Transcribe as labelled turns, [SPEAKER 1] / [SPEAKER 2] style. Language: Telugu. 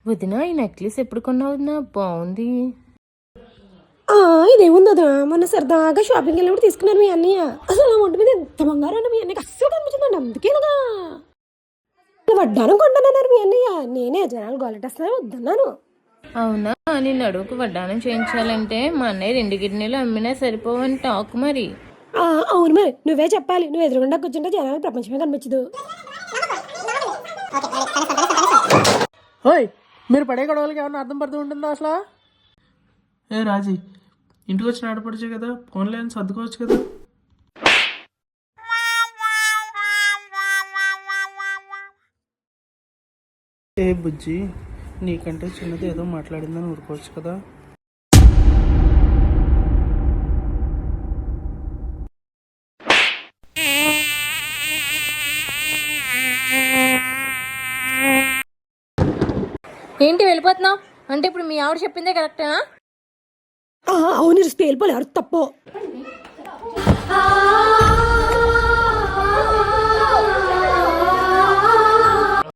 [SPEAKER 1] వదిన ఈ నెక్లెస్ ఎప్పుడు కొన్నావు వదినా? బాగుంది.
[SPEAKER 2] ఇదేముంది వదినా, మొన్న సరదాగా షాపింగ్కి వెళ్ళినప్పుడు తీసుకున్నాను మీ అన్నయ్య. అసలు ఆ ఒంటి మీద ఎంత బంగారం మీ అన్నయ్యకి అస్సలు కనిపించిందండి. అందుకేనగా వడ్డానం కొంటానన్నారు మీ అన్నయ్య. నేనే జనాలు గోలెట్టేస్తున్నా వద్దన్నాను.
[SPEAKER 1] అవునా? నేను అడుగుకు వడ్డానం చేయించాలంటే మా అన్నయ్య 2 కిడ్నీలు అమ్మినా సరిపోవని టాక్ మరి.
[SPEAKER 2] అవును మరి, నువ్వే చెప్పాలి. నువ్వు ఎదురుగుండా కూర్చుంటే జనాలు ప్రపంచమే కనిపించదు.
[SPEAKER 3] ఓయ్, మీరు పడే గొడవలకి ఏమన్నా అర్థం పడుతూ ఉంటుందా అసలు? ఏ రాజీ, ఇంటికి వచ్చిన ఆడపడిచే కదా, ఫోన్లో అని సర్దుకోవచ్చు కదా. ఏ బుజ్జి, నీకంటే చిన్నది ఏదో మాట్లాడిందని ఊరుకోవచ్చు కదా.
[SPEAKER 1] ఏంటి వెళ్ళిపోతున్నావు? అంటే ఇప్పుడు మీ ఆవిడ చెప్పిందే కరెక్టా?
[SPEAKER 2] అవును, స్పేల్ పోలే ఎవరు తప్పు.